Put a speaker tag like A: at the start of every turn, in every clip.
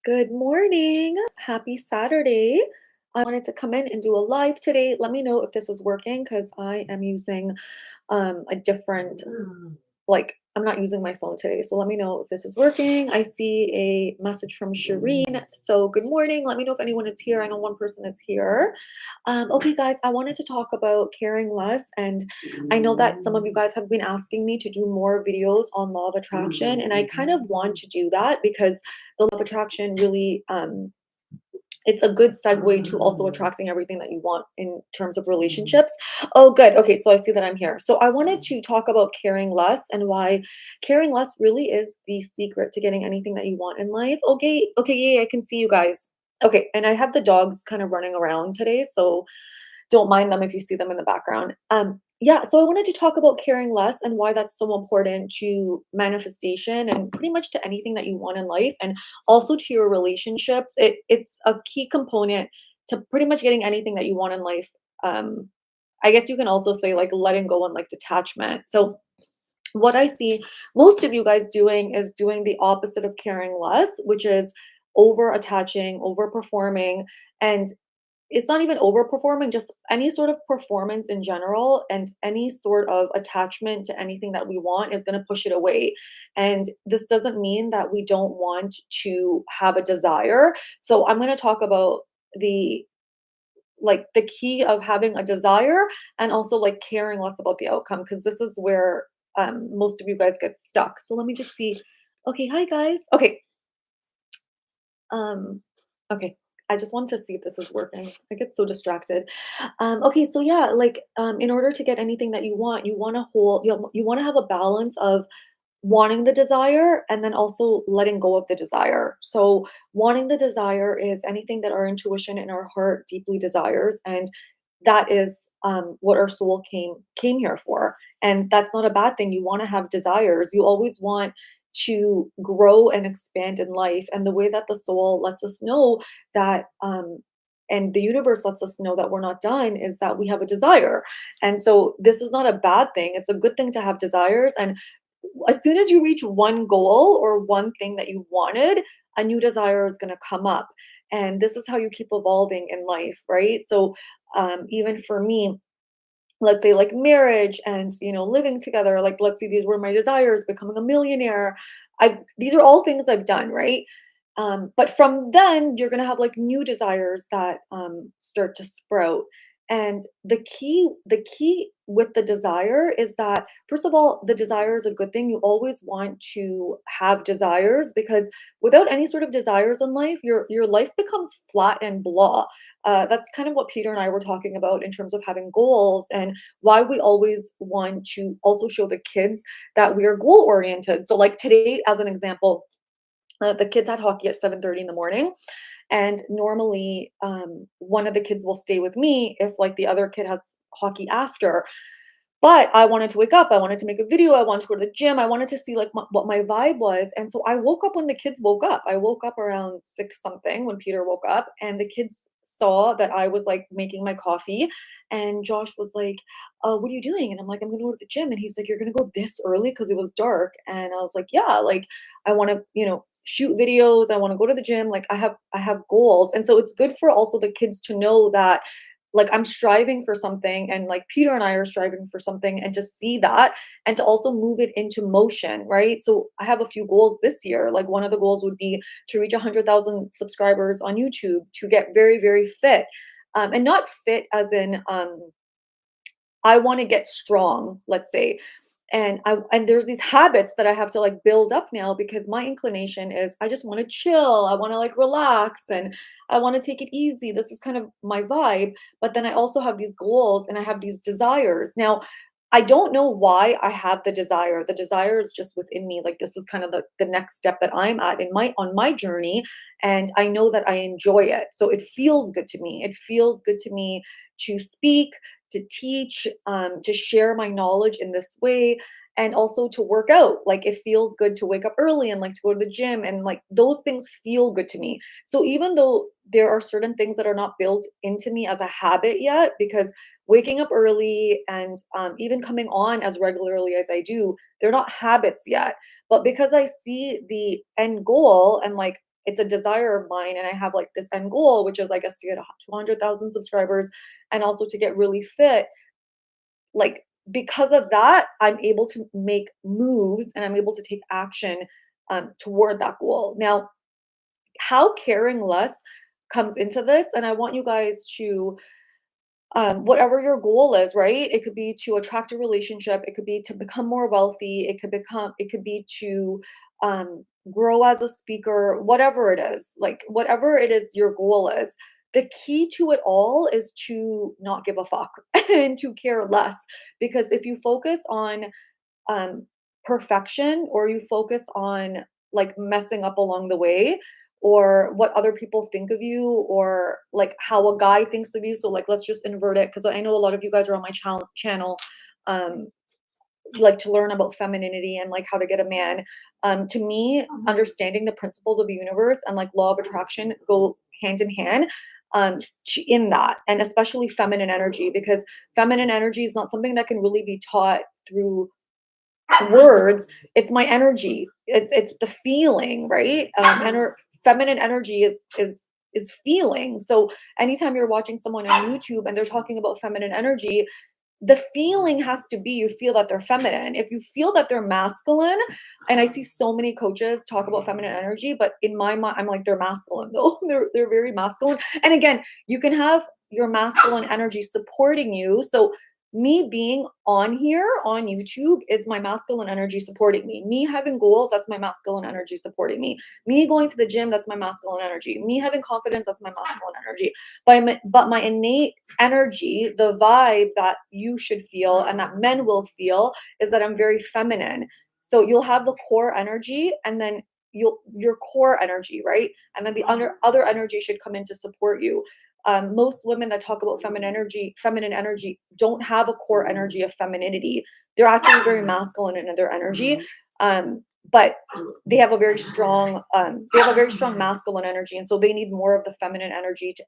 A: Good morning. Happy Saturday. I wanted to come in and do a live today. Let me know if this is working because I am using a different I'm not using my phone today. So let me know if this is working. I see a message from Shireen. So good morning. Let me know if anyone is here. I know one person is here. Okay, guys, I wanted to talk about caring less. And I know that some of you guys have been asking me to do more videos on law of attraction. And I kind of want to do that because the law of attraction really it's a good segue to also attracting everything that you want in terms of relationships. Oh, good. Okay, so I see that I'm here. So I wanted to talk about caring less and why caring less really is the secret to getting anything that you want in life. Okay, okay, yay, I can see you guys. Okay, and I have the dogs kind of running around today, so don't mind them if you see them in the background. Yeah, so I wanted to talk about caring less and why that's so important to manifestation and pretty much to anything that you want in life and also to your relationships. It's a key component to pretty much getting anything that you want in life. Um, I guess you can also say like letting go and like detachment. So what I see most of you guys doing is doing the opposite of caring less, which is over attaching, over performing, and it's not even overperforming, just any sort of performance in general and any sort of attachment to anything that we want is going to push it away. And this doesn't mean that we don't want to have a desire. So I'm going to talk about the the key of having a desire and also like caring less about the outcome because this is where most of you guys get stuck. So let me just see. Okay, hi guys. Okay, um, okay. I just wanted to see if this is working. I get so distracted. Okay, so yeah, in order to get anything that you want to hold, you want to have a balance of wanting the desire and then also letting go of the desire. So wanting the desire is anything that our intuition and our heart deeply desires, and that is what our soul came here for. And that's not a bad thing. You want to have desires. You always want to grow and expand in life. And the way that the soul lets us know that and the universe lets us know that we're not done is that we have a desire. And so this is not a bad thing. It's a good thing to have desires. And as soon as you reach one goal or one thing that you wanted, a new desire is going to come up. And this is how you keep evolving in life, right? So, even for me, let's say like marriage and living together, like let's say these were my desires, becoming a millionaire. These are all things I've done, right? But from then you're going to have like new desires that start to sprout. And the key with the desire is that first of all, the desire is a good thing. You always want to have desires because without any sort of desires in life, your life becomes flat and blah. That's kind of what Peter and I were talking about in terms of having goals and why we always want to also show the kids that we are goal oriented. So like today, as an example, the kids had hockey at 7:30 in the morning, and normally, one of the kids will stay with me if, like, the other kid has hockey after. But I wanted to wake up, I wanted to make a video, I wanted to go to the gym, I wanted to see, like, what my vibe was, and so I woke up when the kids woke up. I woke up around 6 something when Peter woke up, and the kids saw that I was, like, making my coffee, and Josh was like, "What are you doing?" And I'm like, "I'm gonna go to the gym," and he's like, "You're gonna go this early because it was dark?" And I was like, "Yeah, like, I wanna, shoot videos, I wanna go to the gym, like, I have goals." And so it's good for also the kids to know that like I'm striving for something and like Peter and I are striving for something and to see that and to also move it into motion, right? So I have a few goals this year. Like one of the goals would be to reach 100,000 subscribers on YouTube, to get very, very fit. And not fit as in I want to get strong, let's say. And there's these habits that I have to like build up now because my inclination is I just want to chill. I want to like relax and I want to take it easy. This is kind of my vibe. But then I also have these goals and I have these desires. Now, I don't know why I have the desire. The desire is just within me. Like this is kind of the next step that I'm at in my on my journey. And I know that I enjoy it. So it feels good to me. It feels good to me to speak, to teach, to share my knowledge in this way, and also to work out. Like it feels good to wake up early and like to go to the gym, and like those things feel good to me. So even though there are certain things that are not built into me as a habit yet, because waking up early and even coming on as regularly as I do, they're not habits yet. But because I see the end goal and like it's a desire of mine, and I have like this end goal, which is I guess to get 200,000 subscribers and also to get really fit, like because of that, I'm able to make moves and I'm able to take action toward that goal. Now, how caring less comes into this, and I want you guys to whatever your goal is, right? It could be to attract a relationship, it could be to become more wealthy, it could be to grow as a speaker, whatever it is, like whatever it is your goal is. The key to it all is to not give a fuck and to care less. Because if you focus on um, perfection, or you focus on like messing up along the way, or what other people think of you, or like how a guy thinks of you. So like let's just invert it, because I know a lot of you guys are on my channel um like to learn about femininity and like how to get a man. To me, understanding the principles of the universe and like law of attraction go hand in hand in that, and especially feminine energy, because feminine energy is not something that can really be taught through words. It's my energy, it's the feeling, right? Feminine energy is feeling. So anytime you're watching someone on YouTube and they're talking about feminine energy, the feeling has to be, you feel that they're feminine. If you feel that they're masculine, and I see so many coaches talk about feminine energy, but in my mind I'm like, they're masculine though. They're very masculine. And again, you can have your masculine energy supporting you. So me being on here on YouTube is my masculine energy supporting me. Me having goals, that's my masculine energy supporting me. Me going to the gym, that's my masculine energy. Me having confidence, that's my masculine energy. But my innate energy, the vibe that you should feel and that men will feel, is that I'm very feminine. So you'll have the core energy, and then your core energy, right? And then the other energy should come in to support you. Most women that talk about feminine energy don't have a core energy of femininity. They're actually very masculine in their energy. But they have a very strong masculine energy, and so they need more of the feminine energy to,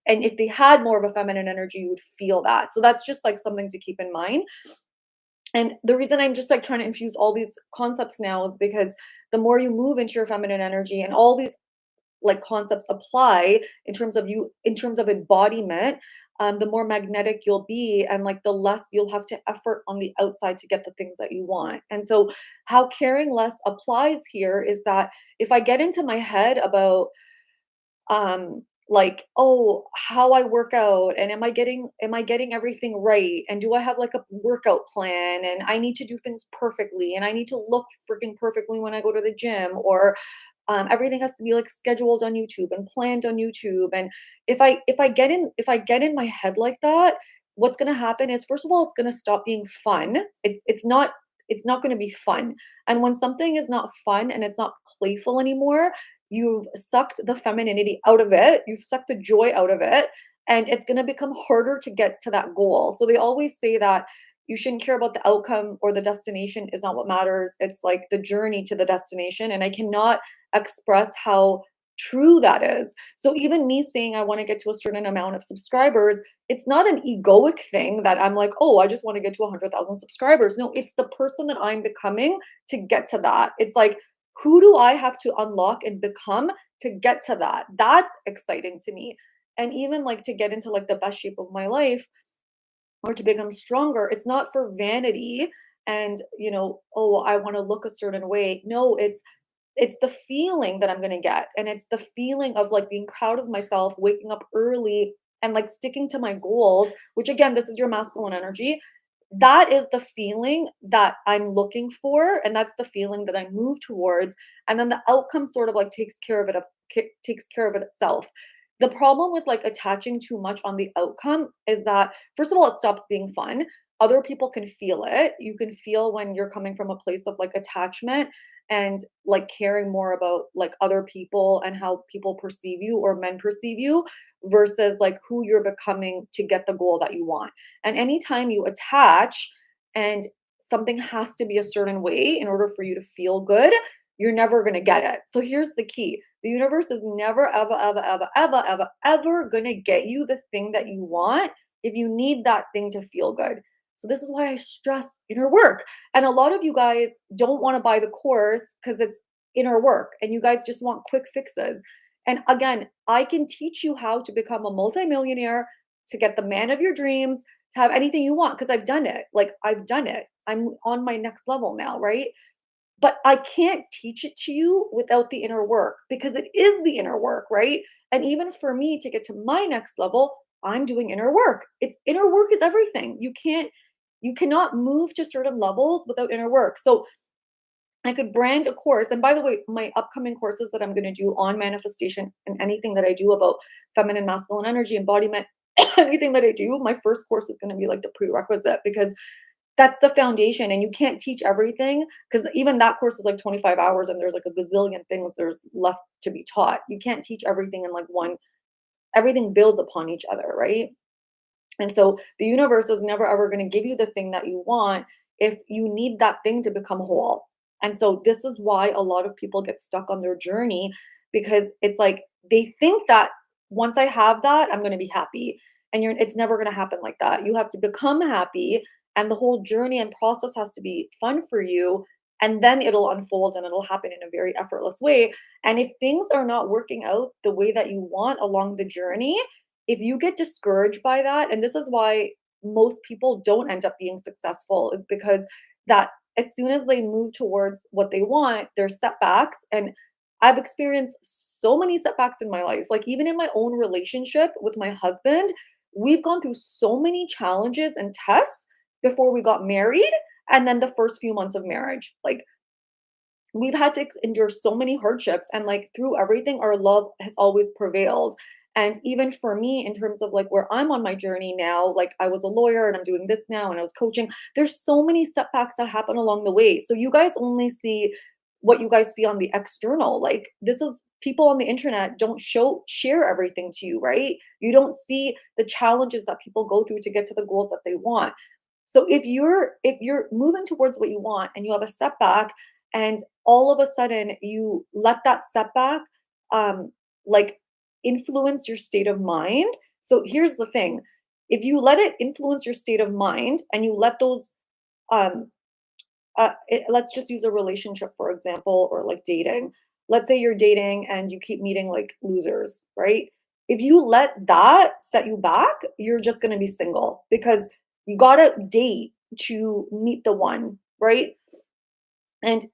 A: and if they had more of a feminine energy, you would feel that. So that's just like something to keep in mind. And the reason I'm just like trying to infuse all these concepts now is because the more you move into your feminine energy, and all these like concepts apply in terms of embodiment, the more magnetic you'll be, and like the less you'll have to effort on the outside to get the things that you want. And so how caring less applies here is that if I get into my head about like, oh, how I work out, and am I getting everything right, and do I have like a workout plan, and I need to do things perfectly, and I need to look freaking perfectly when I go to the gym, or everything has to be like scheduled on YouTube and planned on YouTube. And if I get in my head like that, what's going to happen is, first of all, it's going to stop being fun. It's not going to be fun. And when something is not fun and it's not playful anymore, you've sucked the femininity out of it, you've sucked the joy out of it, and it's going to become harder to get to that goal. So they always say that you shouldn't care about the outcome, or the destination is not what matters. It's like the journey to the destination. And I cannot express how true that is. So even me saying I want to get to a certain amount of subscribers, it's not an egoic thing that I'm like, oh, I just want to get to 100,000 subscribers. No, it's the person that I'm becoming to get to that. It's like, who do I have to unlock and become to get to that? That's exciting to me. And even like to get into like the best shape of my life, or to become stronger, it's not for vanity and, oh, I want to look a certain way. No, it's the feeling that I'm going to get, and it's the feeling of like being proud of myself, waking up early and like sticking to my goals, which again, this is your masculine energy. That is the feeling that I'm looking for, and that's the feeling that I move towards, and then the outcome sort of like takes care of it itself. The problem with like attaching too much on the outcome is that, first of all, it stops being fun. Other people can feel it. You can feel when you're coming from a place of like attachment and like caring more about like other people and how people perceive you, or men perceive you, versus like who you're becoming to get the goal that you want. And anytime you attach, and something has to be a certain way in order for you to feel good, you're never going to get it. So here's the key: the universe is never, ever, ever, ever, ever, ever, ever going to get you the thing that you want if you need that thing to feel good. So this is why I stress inner work. And a lot of you guys don't want to buy the course because inner work and you guys just want quick fixes. And again, I can teach you how to become a multimillionaire, to get the man of your dreams, to have anything you want because I've done it. Like I've done it. I'm on my next level now, right? But I can't teach it to you without the inner work because it is the inner work, right? And even for me to get to my next level, I'm doing inner work. It's inner work is everything. You cannot move to certain levels without inner work. So I could brand a course. And by the way, my upcoming courses that I'm going to do on manifestation and anything that I do about feminine, masculine energy, embodiment, anything that I do, my first course is going to be like the prerequisite because that's the foundation. And you can't teach everything because even that course is like 25 hours and there's like a gazillion things there's left to be taught. You can't teach everything in like one, everything builds upon each other, right? And so the universe is never ever going to give you the thing that you want if you need that thing to become whole. And so this is why a lot of people get stuck on their journey because it's like they think that once I have that, I'm going to be happy. And it's never going to happen like that. You have to become happy and the whole journey and process has to be fun for you and then it'll unfold and it'll happen in a very effortless way. And if things are not working out the way that you want along the journey, if you get discouraged by that, and this is why most people don't end up being successful, is because that as soon as they move towards what they want, there's setbacks. And I've experienced so many setbacks in my life. Like even in my own relationship with my husband, we've gone through so many challenges and tests before we got married. And then the first few months of marriage. Like we've had to endure so many hardships and like through everything our love has always prevailed. And even for me in terms of like where I'm on my journey now, like I was a lawyer and I'm doing this now and I was coaching, there's so many setbacks that happen along the way. So you guys only see what you guys see on the external. Like this is people on the internet don't share everything to you, right? You don't see the challenges that people go through to get to the goals that they want. So if you're moving towards what you want and you have a setback and all of a sudden you let that setback um like influence your state of mind. So here's the thing. If you let it influence your state of mind and you let those um let's just use a relationship for example or like dating. Let's say you're dating and you keep meeting like losers, right? If you let that set you back, you're just going to be single because you got to date to meet the one, right? And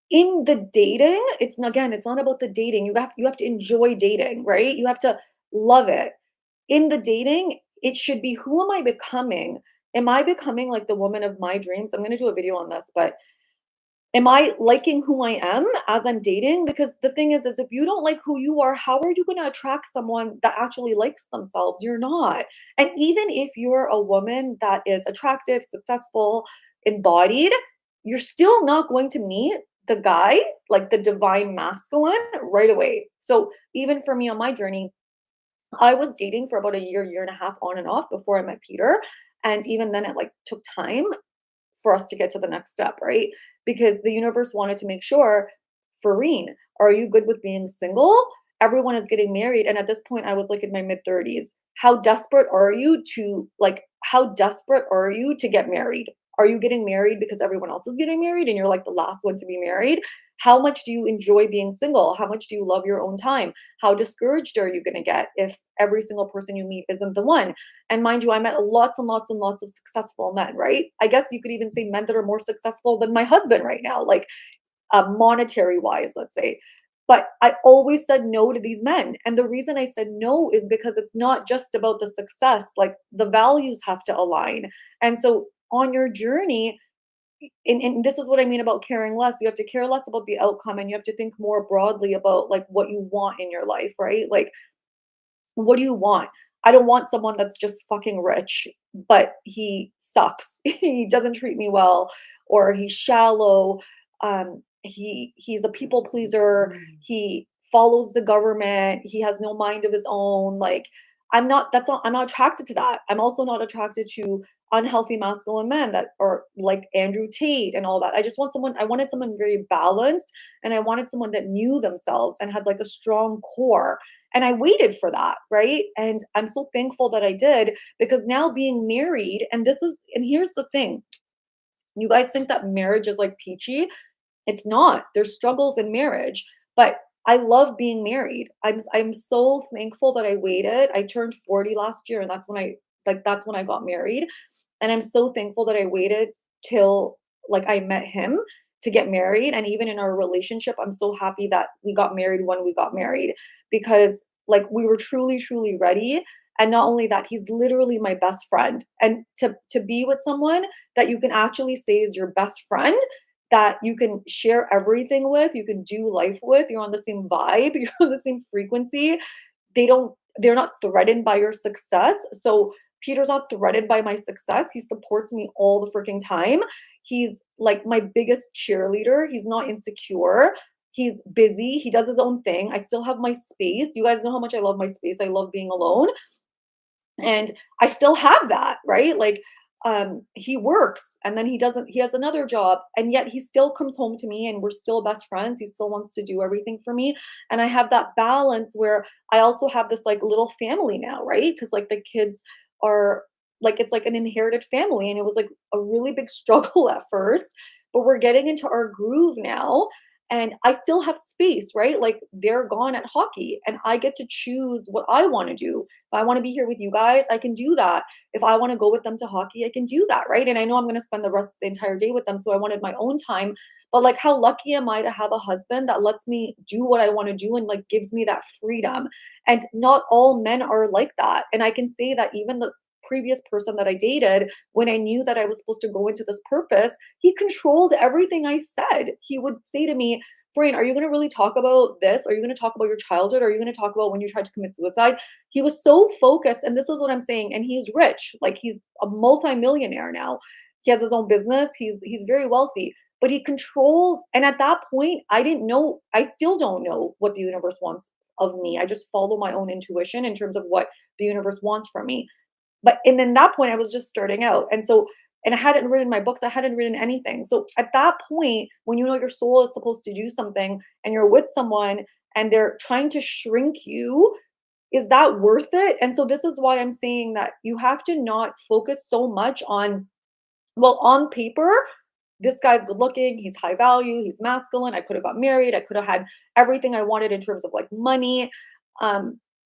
A: in the dating, it's not about the dating. You have to enjoy dating, right? You have to love it. In the dating, it should be who am I becoming? Am I becoming like the woman of my dreams? I'm going to do a video on this, but am I liking who I am as I'm dating? Because the thing is if you don't like who you are, how are you going to attract someone that actually likes themselves? You're not. And even if you're a woman that is attractive, successful, embodied, you're still not going to meet the guy, like the divine masculine, right away. So even for me on my journey, I was dating for about a year, year and a half on and off before I met Peter. And even then, it like took time for us to get to the next step, right? Because the universe wanted to make sure, Farine, are you good with being single? Everyone is getting married. And at this point, I was like in my mid 30s. How desperate are you to get married? Are you getting married because everyone else is getting married and you're like the last one to be married? How much do you enjoy being single? How much do you love your own time? How discouraged are you going to get if every single person you meet isn't the one? And mind you, I met lots and lots and lots of successful men, right? I guess you could even say men that are more successful than my husband right now, like monetary wise, let's say. But I always said no to these men. And the reason I said no is because it's not just about the success, like the values have to align. And so on your journey, and this is what I mean about caring less. You have to care less about the outcome and you have to think more broadly about like what you want in your life, right? Like what do you want? I don't want someone that's just fucking rich, but he sucks. He doesn't treat me well, or he's shallow. He's a people pleaser. He follows the government. He has no mind of his own. Like I'm not attracted to that. I'm also not attracted to unhealthy masculine men that are like Andrew Tate and all that. I wanted someone very balanced and I wanted someone that knew themselves and had like a strong core, and I waited for that, right? And I'm so thankful that I did because now being married, and here's the thing. You guys think that marriage is like peachy. It's not. There's struggles in marriage, but I love being married. I'm so thankful that I waited. I turned 40 last year, and that's when I got married. And I'm so thankful that I waited till like I met him to get married. And even in our relationship, I'm so happy that we got married when we got married because like we were truly, truly ready. And not only that, he's literally my best friend. And to be with someone that you can actually say is your best friend, that you can share everything with, you can do life with, you're on the same vibe, you're on the same frequency. They're not threatened by your success. So Peter's not threatened by my success. He supports me all the freaking time. He's like my biggest cheerleader. He's not insecure. He's busy. He does his own thing. I still have my space. You guys know how much I love my space. I love being alone. And I still have that, right? Like, he works and then he has another job and yet he still comes home to me and we're still best friends. He still wants to do everything for me. And I have that balance where I also have this like little family now, right? Because like the kids are like, it's like an inherited family. And it was like a really big struggle at first, but we're getting into our groove now. And I still have space, right? Like they're gone at hockey and I get to choose what I want to do. If I want to be here with you guys, I can do that. If I want to go with them to hockey, I can do that, right? And I know I'm going to spend the entire day with them, so I wanted my own time. But like, how lucky am I to have a husband that lets me do what I want to do and like gives me that freedom? And not all men are like that. And I can say that even the previous person that I dated, when I knew that I was supposed to go into this purpose, he controlled everything I said. He would say to me, Frain, are you going to really talk about this? Are you going to talk about your childhood? Are you going to talk about when you tried to commit suicide? He was so focused, and this is what I'm saying, and he's rich, like he's a multimillionaire now. He has his own business. He's very wealthy, but he controlled, and at that point, I didn't know, I still don't know what the universe wants of me. I just follow my own intuition in terms of what the universe wants from me. But and then that point I was just starting out. And so and I hadn't written my books, I hadn't written anything. So at that point, when you know your soul is supposed to do something and you're with someone and they're trying to shrink you, is that worth it? And so this is why I'm saying that you have to not focus so much on, well, on paper, this guy's good looking, he's high value, he's masculine, I could have got married, I could have had everything I wanted in terms of like money,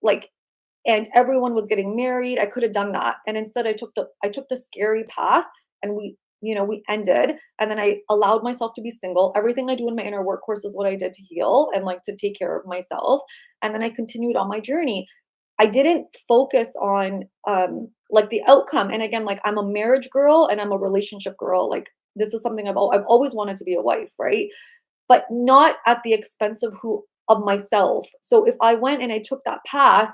A: like, and everyone was getting married. I could have done that. And instead I took the scary path and we ended. And then I allowed myself to be single. Everything I do in my inner work course is what I did to heal and like to take care of myself. And then I continued on my journey. I didn't focus on like the outcome. And again, like I'm a marriage girl and I'm a relationship girl. Like this is something I've always wanted to be a wife, right? But not at the expense of myself. So if I went and I took that path,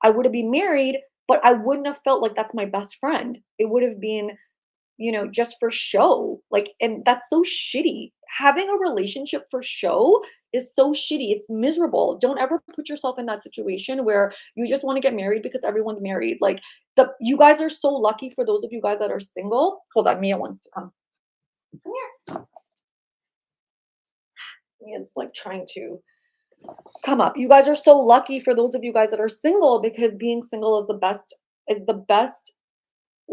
A: I would have been married, but I wouldn't have felt like that's my best friend. It would have been, just for show. Like, and that's so shitty. Having a relationship for show is so shitty. It's miserable. Don't ever put yourself in that situation where you just want to get married because everyone's married. Like the you guys are so lucky for those of you guys that are single. Hold on, Mia wants to come. Come here. Mia's like trying to come up. You guys are so lucky for those of you guys that are single because being single is the best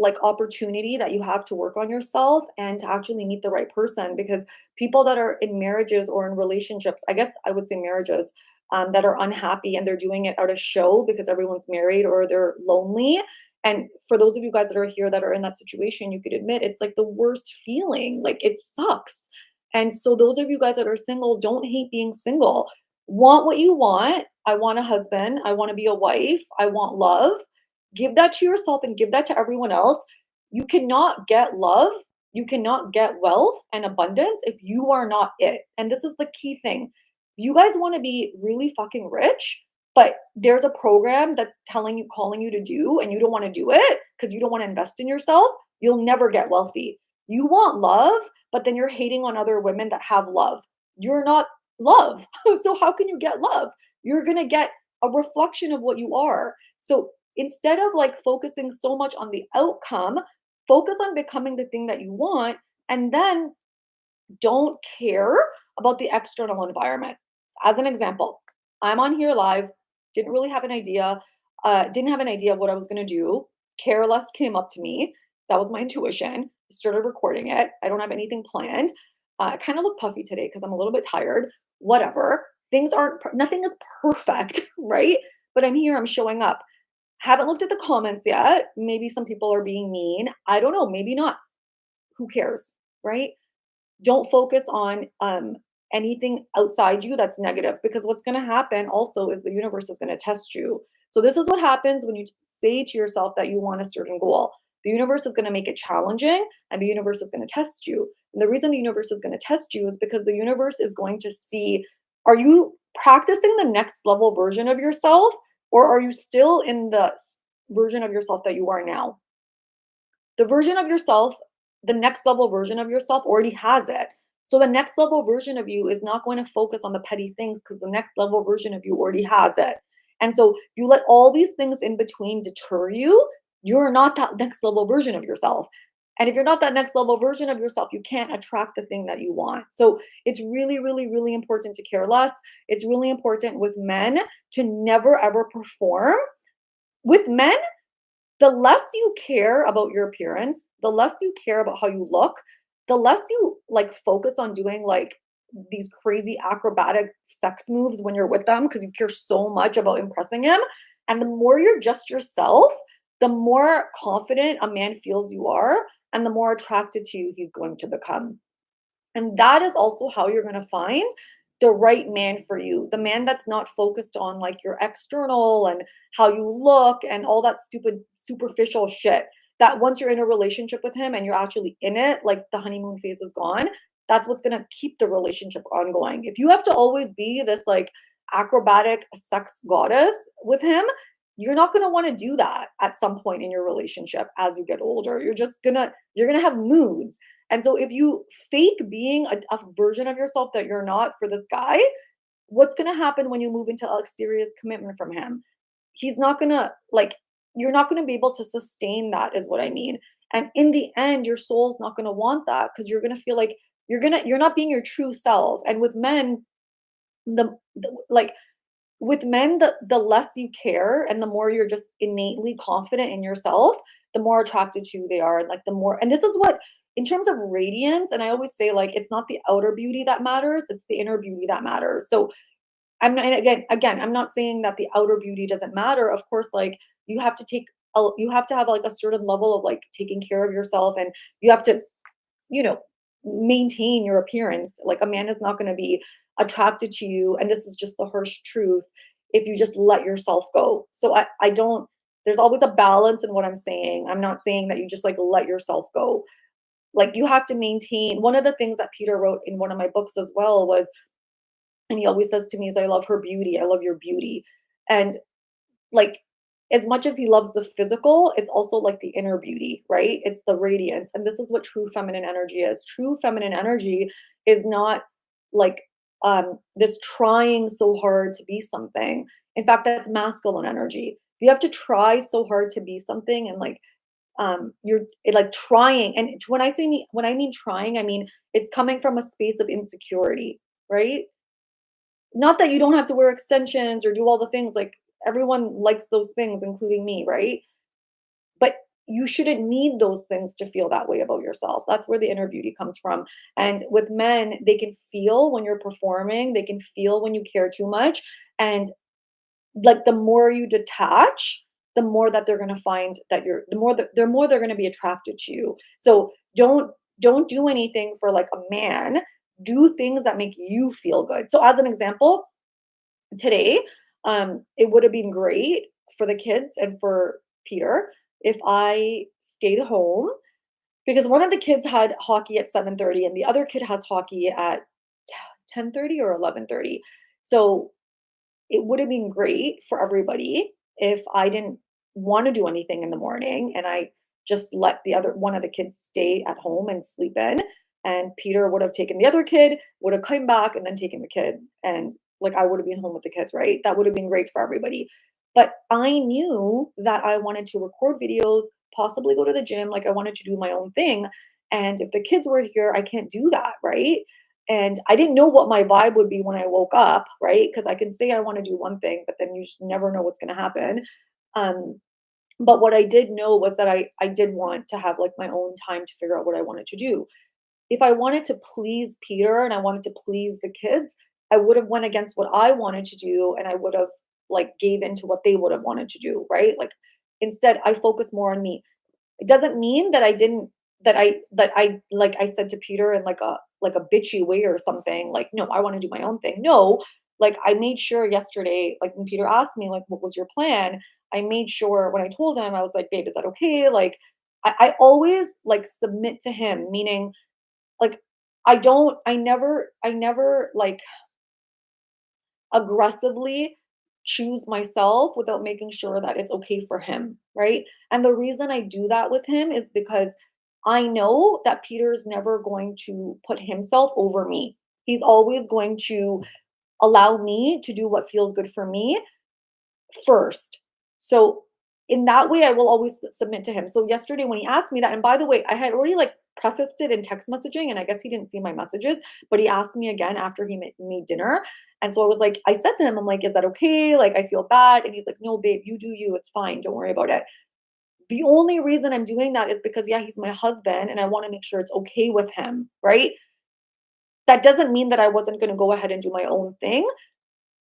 A: like opportunity that you have to work on yourself and to actually meet the right person because people that are in marriages or in relationships, I guess I would say marriages, that are unhappy and they're doing it out of show because everyone's married or they're lonely. And for those of you guys that are here that are in that situation, you could admit it's like the worst feeling. Like it sucks. And so those of you guys that are single, don't hate being single. Want what you want. I want a husband. I want to be a wife. I want love. Give that to yourself and give that to everyone else. You cannot get love, you cannot get wealth and abundance if you are not it. And this is the key thing. You guys want to be really fucking rich, but there's a program that's calling you to do, and you don't want to do it because you don't want to invest in yourself. You'll never get wealthy. You want love, but then you're hating on other women that have love. You're not love. So, how can you get love? You're going to get a reflection of what you are. So, instead of like focusing so much on the outcome, focus on becoming the thing that you want and then don't care about the external environment. As an example, I'm on here live, didn't have an idea of what I was going to do. Careless came up to me. That was my intuition. Started recording it. I don't have anything planned. I kind of look puffy today because I'm a little bit tired. Whatever. Things aren't, nothing is perfect, right? But I'm here, I'm showing up. Haven't looked at the comments yet. Maybe some people are being mean. I don't know. Maybe not. Who cares, right? Don't focus on anything outside you that's negative, because what's going to happen also is the universe is going to test you. So this is what happens when you say to yourself that you want a certain goal. The universe is going to make it challenging, and the universe is going to test you. And the reason the universe is going to test you is because the universe is going to see, are you practicing the next level version of yourself, or are you still in the version of yourself that you are now? The version of yourself, the next level version of yourself already has it. So the next level version of you is not going to focus on the petty things, because the next level version of you already has it. And so if you let all these things in between deter you, you're not that next level version of yourself. And if you're not that next level version of yourself, you can't attract the thing that you want. So it's really, really, really important to care less. It's really important with men to never ever perform. With men, the less you care about your appearance, the less you care about how you look, the less you like focus on doing like these crazy acrobatic sex moves when you're with them, because you care so much about impressing him. And the more you're just yourself, the more confident a man feels you are, and the more attracted to you he's going to become. And that is also how you're going to find the right man for you. The man that's not focused on like your external and how you look and all that stupid superficial shit. That once you're in a relationship with him and you're actually in it, like the honeymoon phase is gone, that's what's going to keep the relationship ongoing. If you have to always be this like acrobatic sex goddess with him, you're not going to want to do that at some point in your relationship as you get older. You're going to have moods. And so if you fake being a version of yourself that you're not for this guy, what's going to happen when you move into a serious commitment from him? He's not going to like, you're not going to be able to sustain that, is what I mean. And in the end, your soul's not going to want that, because you're going to feel like you're not being your true self. And with men, like with men, the less you care and the more you're just innately confident in yourself, the more attracted to you they are. And like the more, and this is what, in terms of radiance, and I always say like it's not the outer beauty that matters, it's the inner beauty that matters. So I'm not, and again, I'm not saying that the outer beauty doesn't matter. Of course, like you have to have like a certain level of like taking care of yourself, and you have to, you know, maintain your appearance. Like a man is not going to be attracted to you, and this is just the harsh truth, if you just let yourself go. So I don't, there's always a balance in what I'm saying. I'm not saying that you just like let yourself go. Like you have to maintain. One of the things that Peter wrote in one of my books as well was, and he always says to me is, I love her beauty. I love your beauty. And like, as much as he loves the physical, it's also like the inner beauty, right? It's the radiance. And this is what true feminine energy is. True feminine energy is not like this trying so hard to be something. In fact, that's masculine energy. You have to try so hard to be something, and like like trying. And when I mean trying, I mean it's coming from a space of insecurity, right? Not that you don't have to wear extensions or do all the things, like, everyone likes those things, including me, right? But you shouldn't need those things to feel that way about yourself. That's where the inner beauty comes from. And with men, they can feel when you're performing, they can feel when you care too much. And like the more you detach, the more that they're gonna find that the more they're gonna be attracted to you. So don't do anything for like a man. Do things that make you feel good. So as an example, today, it would have been great for the kids and for Peter if I stayed home, because one of the kids had hockey at 7:30 and the other kid has hockey at 10:30 or 11:30. So it would have been great for everybody if I didn't want to do anything in the morning and I just let the other one of the kids stay at home and sleep in. And Peter would have taken the other kid, would have come back and then taken the kid. And like I would have been home with the kids, right? That would have been great for everybody. But I knew that I wanted to record videos, possibly go to the gym, like I wanted to do my own thing. And if the kids were here, I can't do that, right? And I didn't know what my vibe would be when I woke up, right? Because I can say I want to do one thing, but then you just never know what's going to happen. Um, but what I did know was that I did want to have like my own time to figure out what I wanted to do. if I wanted to please Peter and I wanted to please the kids, I would have went against what I wanted to do and I would have like gave into what they would have wanted to do, right? Like instead I focus more on me. It doesn't mean that I didn't that I like I said to Peter in like a bitchy way or something, like, "No, I wanna do my own thing." No, like, I made sure yesterday, like, when Peter asked me, like, "What was your plan?" I made sure when I told him, I was like, "Babe, is that okay?" Like, I always, like, submit to him, meaning, like, I never, like, aggressively choose myself without making sure that it's okay for him, right? And the reason I do that with him is because I know that Peter's never going to put himself over me. He's always going to allow me to do what feels good for me first. So in that way, I will always submit to him. So yesterday when he asked me that, and by the way, I had already like prefaced it in text messaging, and I guess he didn't see my messages, but he asked me again after he made dinner. And so I was like, I said to him, I'm like, is that okay? Like, I feel bad. And he's like, no, babe, you do you. It's fine. Don't worry about it. The only reason I'm doing that is because, yeah, he's my husband and I want to make sure it's okay with him, right? That doesn't mean that I wasn't going to go ahead and do my own thing.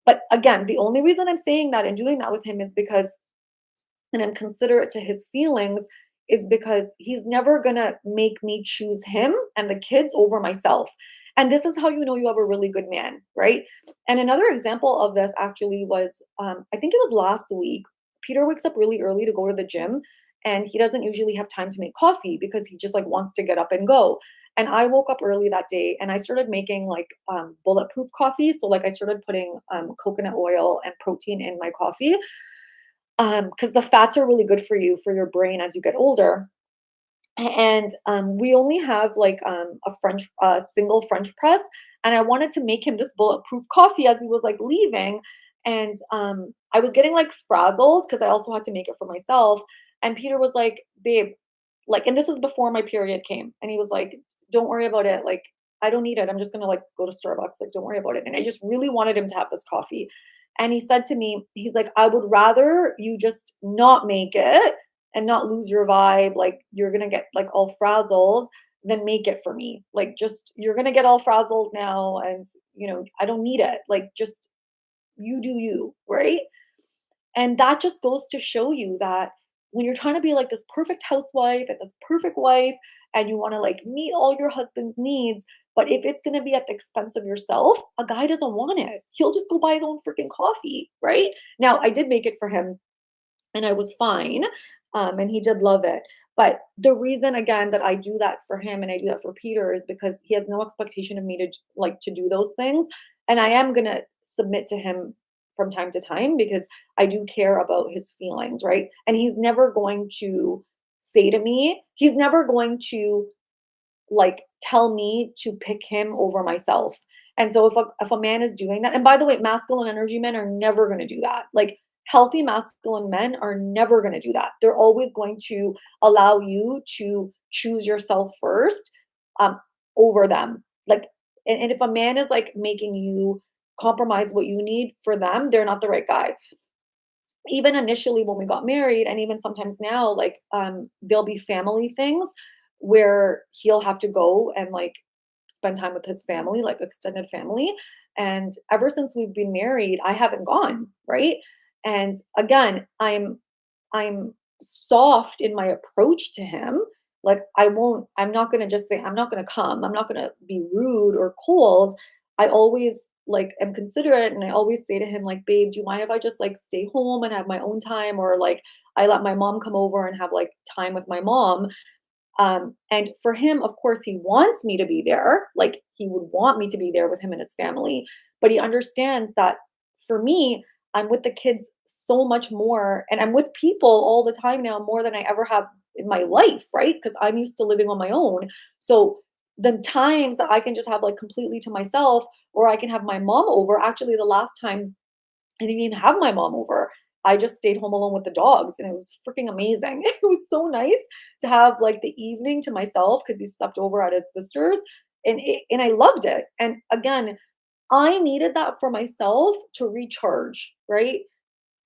A: But again, the only reason I'm saying that and doing that with him is because and I'm considerate to his feelings is because he's never gonna make me choose him and the kids over myself. And this is how you know you have a really good man, right? And another example of this actually was, I think it was last week. Peter wakes up really early to go to the gym, and he doesn't usually have time to make coffee because he just like wants to get up and go. And I woke up early that day, and I started making like bulletproof coffee. So like I started putting coconut oil and protein in my coffee because the fats are really good for you for your brain as you get older. And we only have like a single French press, and I wanted to make him this bulletproof coffee as he was like leaving, and I was getting like frazzled because I also had to make it for myself. And Peter was like, "Babe," like, and this is before my period came, and he was like, "Don't worry about it. Like, I don't need it. I'm just gonna like go to Starbucks. Like, don't worry about it." And I just really wanted him to have this coffee. And he said to me, he's like, "I would rather you just not make it and not lose your vibe, like you're gonna get like all frazzled, then make it for me. Like just you're gonna get all frazzled now and I don't need it. Like just you do you, right?" And that just goes to show you that when you're trying to be like this perfect housewife and this perfect wife and you want to like meet all your husband's needs, but if it's going to be at the expense of yourself, a guy doesn't want it. He'll just go buy his own freaking coffee, right? Now, I did make it for him and I was fine. And he did love it. But the reason again that I do that for him and I do that for Peter is because he has no expectation of me to like to do those things. And I am gonna submit to him from time to time because I do care about his feelings, right? And he's never going to say to me, he's never going to like tell me to pick him over myself. And so if a man is doing that, and by the way, masculine energy men are never going to do that. Like healthy masculine men are never going to do that. They're always going to allow you to choose yourself first um over them. Like and if a man is like making you compromise what you need for them, they're not the right guy. Even initially when we got married and even sometimes now like there'll be family things where he'll have to go and like spend time with his family like extended family, and ever since we've been married I haven't gone, right? And again, I'm soft in my approach to him. Like I'm not going to just say I'm not going to come. I'm not going to be rude or cold. I always like am considerate and I always say to him like, "Babe, do you mind if I just like stay home and have my own time or like I let my mom come over and have like time with my mom?" And for him, of course, he wants me to be there. Like he would want me to be there with him and his family. But he understands that for me, I'm with the kids so much more. And I'm with people all the time now more than I ever have in my life, right? Because I'm used to living on my own. So the times that I can just have like completely to myself, or I can have my mom over. Actually, the last time I didn't even have my mom over. I just stayed home alone with the dogs and it was freaking amazing. It was so nice to have like the evening to myself because he slept over at his sister's and I loved it. And again, I needed that for myself to recharge, right?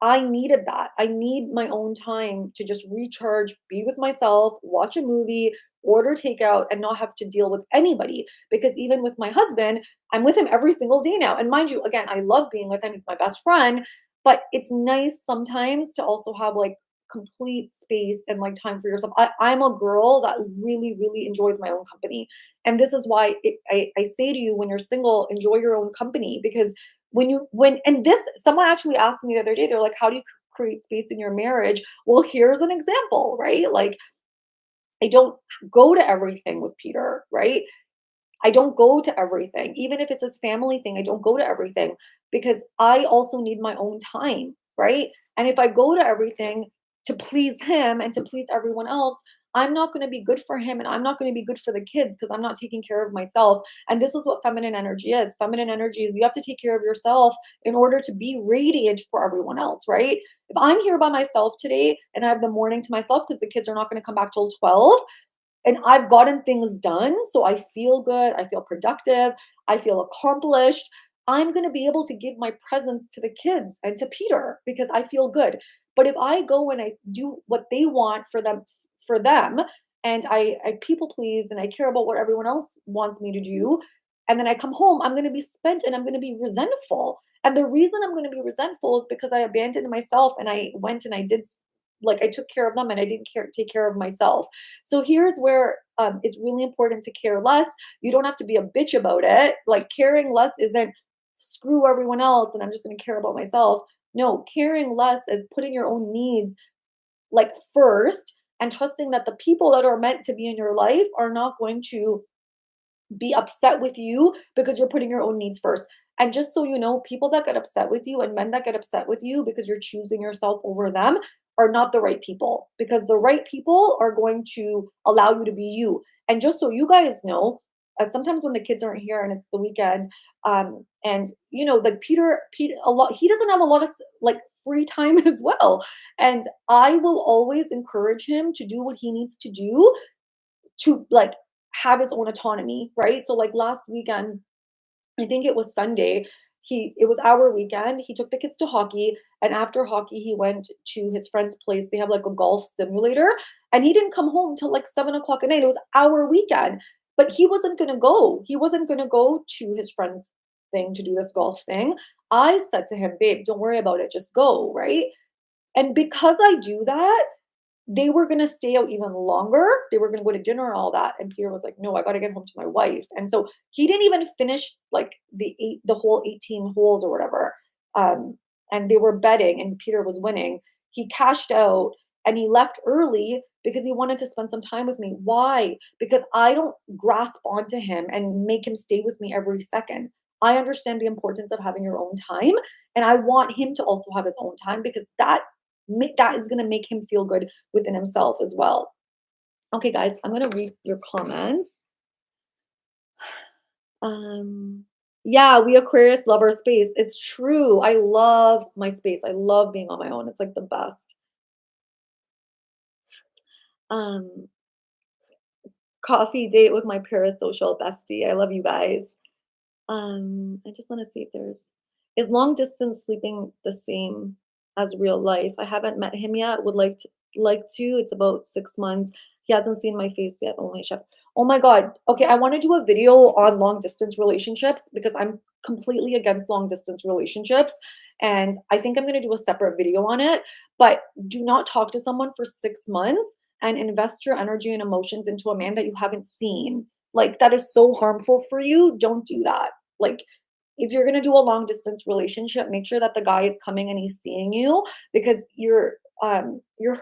A: I needed that. I need my own time to just recharge, be with myself, watch a movie, order takeout, and not have to deal with anybody. Because even with my husband, I'm with him every single day now. And mind you, again, I love being with him. He's my best friend, but it's nice sometimes to also have like complete space and like time for yourself. I'm a girl that really, really enjoys my own company. And this is why I say to you, when you're single, enjoy your own company, because and this, someone actually asked me the other day, they're like, how do you create space in your marriage? Well, here's an example, right? Like, I don't go to everything with Peter, right? I don't go to everything. Even if it's his family thing, I don't go to everything because I also need my own time, right? And if I go to everything to please him and to please everyone else, I'm not going to be good for him and I'm not going to be good for the kids because I'm not taking care of myself. And this is what feminine energy is. Feminine energy is you have to take care of yourself in order to be radiant for everyone else, right? If I'm here by myself today and I have the morning to myself because the kids are not going to come back till 12, and I've gotten things done, so I feel good, I feel productive, I feel accomplished. I'm gonna be able to give my presence to the kids and to Peter because I feel good. But if I go and I do what they want for them, and I people please and I care about what everyone else wants me to do, and then I come home, I'm gonna be spent and I'm gonna be resentful. And the reason I'm gonna be resentful is because I abandoned myself and I went and I did like I took care of them and I didn't take care of myself. So here's where it's really important to care less. You don't have to be a bitch about it. Like caring less isn't screw everyone else and I'm just going to care about myself. No, caring less is putting your own needs like first and trusting that the people that are meant to be in your life are not going to be upset with you because you're putting your own needs first. And just so you know, people that get upset with you and men that get upset with you because you're choosing yourself over them are not the right people because the right people are going to allow you to be you. And just so you guys know, sometimes when the kids aren't here and it's the weekend, and you know, like Peter, a lot, he doesn't have a lot of like free time as well. And I will always encourage him to do what he needs to do to like have his own autonomy, right? So like last weekend, I think it was Sunday, it was our weekend. He took the kids to hockey and after hockey he went to his friend's place. They have like a golf simulator and he didn't come home till like 7 o'clock at night. It was our weekend. But he wasn't gonna go. He wasn't gonna go to his friend's thing to do this golf thing. I said to him, babe, don't worry about it, just go, right? And because I do that, they were gonna stay out even longer. They were gonna go to dinner and all that, and Peter was like, "No, I gotta get home to my wife." And so he didn't even finish like the whole 18 holes or whatever. Um, and they were betting, and Peter was winning. He cashed out and he left early because he wanted to spend some time with me. Why? Because I don't grasp onto him and make him stay with me every second. I understand the importance of having your own time, and I want him to also have his own time because that is going to make him feel good within himself as well. Okay, guys, I'm going to read your comments. Um, yeah, we Aquarius love our space. It's true. I love my space. I love being on my own. It's like the best. Um, Coffee date with my parasocial bestie. I love you guys. I just want to see if there's is long distance sleeping the same as real life? I haven't met him yet. Would like to. It's about 6 months. He hasn't seen my face yet. Only chef. Oh my god. Okay, I want to do a video on long distance relationships because I'm completely against long distance relationships, and I think I'm going to do a separate video on it. But do not talk to someone for 6 months and invest your energy and emotions into a man that you haven't seen. Like that is so harmful for you. Don't do that. Like, if you're gonna do a long distance relationship, make sure that the guy is coming and he's seeing you because you're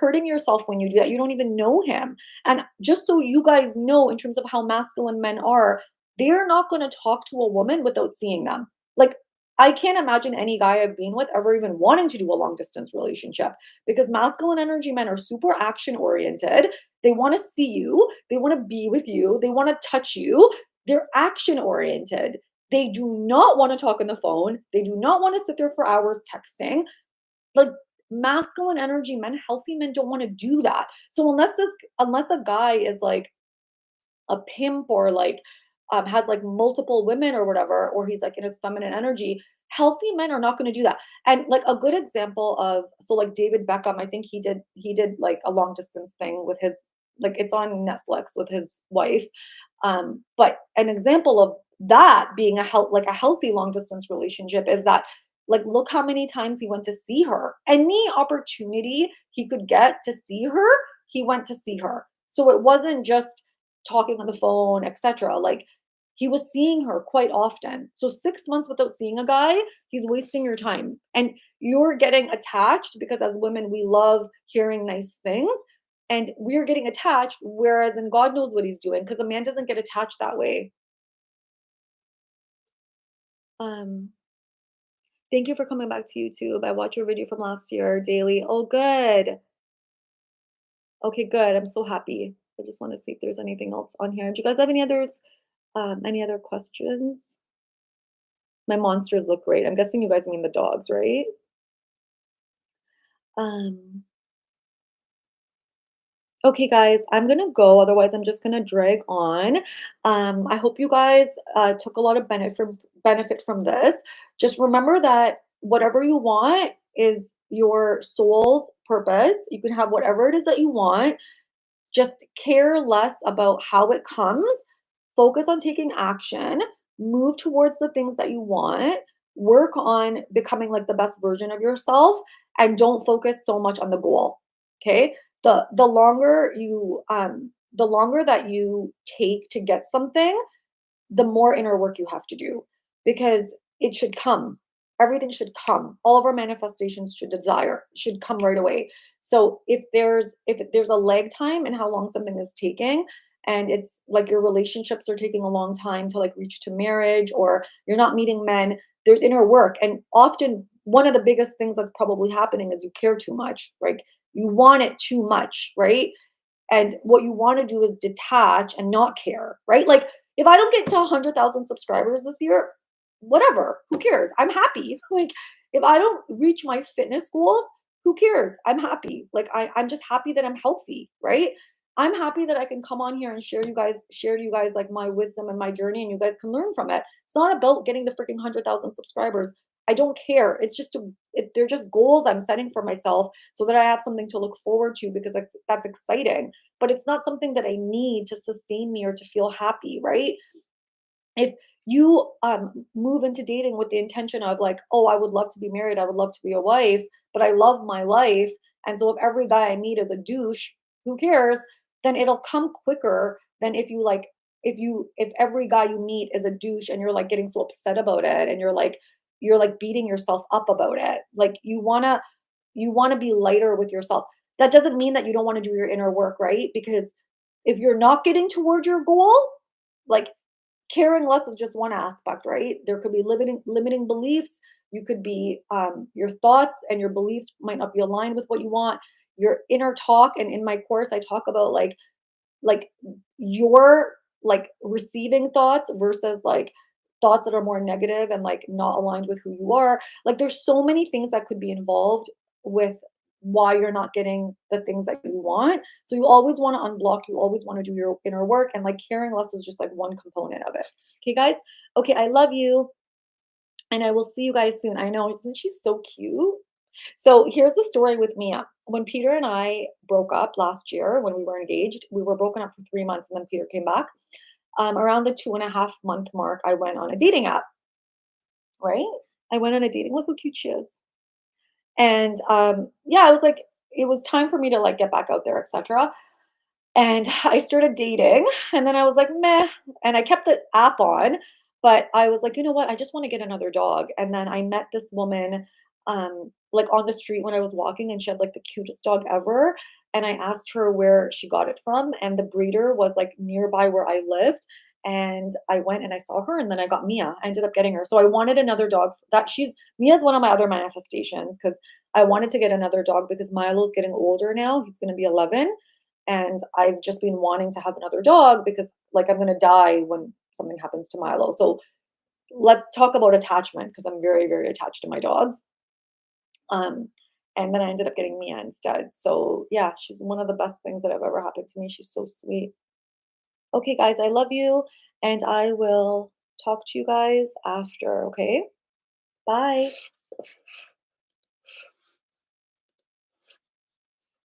A: hurting yourself when you do that. You don't even know him. And just so you guys know, in terms of how masculine men are, they're not gonna talk to a woman without seeing them. Like, I can't imagine any guy I've been with ever even wanting to do a long distance relationship because masculine energy men are super action oriented. They want to see you, they want to be with you, they want to touch you. They're action oriented. They do not want to talk on the phone. They do not want to sit there for hours texting. Like masculine energy men, healthy men don't want to do that. So unless a guy is like a pimp or like has like multiple women or whatever, or he's like in his feminine energy, healthy men are not going to do that. And like a good example of, so like David Beckham, I think he did like a long distance thing with his, like it's on Netflix with his wife. But an example of that being like a healthy long distance relationship is that, like, look how many times he went to see her. Any opportunity he could get to see her, he went to see her. So it wasn't just talking on the phone, etc. Like, he was seeing her quite often. So 6 months without seeing a guy, he's wasting your time. And you're getting attached because as women, we love hearing nice things. And we're getting attached, whereas then God knows what he's doing because a man doesn't get attached that way. Um, Thank you for coming back to YouTube. I watched your video from last year daily. Oh, good. Okay, good. I'm so happy. I just want to see if there's anything else on here. Do you guys have any other questions? My monsters look great. I'm guessing you guys mean the dogs, right? Um, Okay, guys, I'm gonna go. Otherwise, I'm just gonna drag on. I hope you guys took a lot of benefit from this. Just remember that whatever you want is your soul's purpose. You can have whatever it is that you want. Just care less about how it comes. Focus on taking action. Move towards the things that you want. Work on becoming like the best version of yourself, and don't focus so much on the goal. Okay? The longer that you take to get something, the more inner work you have to do, because it should come. Everything should come. All of our manifestations should come right away. So if there's a lag time in how long something is taking, and it's like your relationships are taking a long time to like reach to marriage, or you're not meeting men, there's inner work. And often one of the biggest things that's probably happening is you care too much, right? You want it too much, right? And what you want to do is detach and not care, right? Like, if I don't get to 100,000 subscribers this year, whatever, who cares? I'm happy. Like, if I don't reach my fitness goals, who cares? I'm happy. Like, I'm just happy that I'm healthy, right? I'm happy that I can come on here and share to you guys like my wisdom and my journey, and you guys can learn from it. It's not about getting the freaking 100,000 subscribers. I don't care. It's just they're just goals I'm setting for myself so that I have something to look forward to, because that's exciting. But it's not something that I need to sustain me or to feel happy, right? If you move into dating with the intention of like, oh, I would love to be married, I would love to be a wife, but I love my life, and so if every guy I meet is a douche, who cares? Then it'll come quicker than if every guy you meet is a douche and you're like getting so upset about it, and you're like beating yourself up about it. Like, you want to be lighter with yourself. That doesn't mean that you don't want to do your inner work, right? Because if you're not getting toward your goal, like, caring less is just one aspect, right? There could be limiting beliefs. You could be your thoughts and your beliefs might not be aligned with what you want. Your inner talk, and in my course, I talk about like your like receiving thoughts versus like thoughts that are more negative and like not aligned with who you are. Like, there's so many things that could be involved with why you're not getting the things that you want. So you always want to unblock, you always want to do your inner work, and like caring less is just like one component of it. Okay, guys? Okay, I love you, and I will see you guys soon. I know, isn't she so cute? So here's the story with Mia. When Peter and I broke up last year, when we were engaged, we were broken up for 3 months, and then Peter came back. Around the 2.5 month mark, I went on a dating app, right? I went on a dating. Look how cute she is. And yeah, I was like, it was time for me to like get back out there, etc. And I started dating, and then I was like, meh. And I kept the app on, but I was like, you know what? I just want to get another dog. And then I met this woman, like on the street when I was walking, and she had like the cutest dog ever. And I asked her where she got it from, and the breeder was like nearby where I lived. And I went and I saw her, and then I got Mia. I ended up getting her. So I wanted another dog. That she's Mia's one of my other manifestations, because I wanted to get another dog because Milo's getting older now. He's going to be 11, and I've just been wanting to have another dog because like I'm gonna die when something happens to Milo. So let's talk about attachment, because I'm very, very attached to my dogs. Um, and then I ended up getting Mia instead. So yeah, she's one of the best things that have ever happened to me. She's so sweet. Okay, guys, I love you, and I will talk to you guys after, okay? Bye.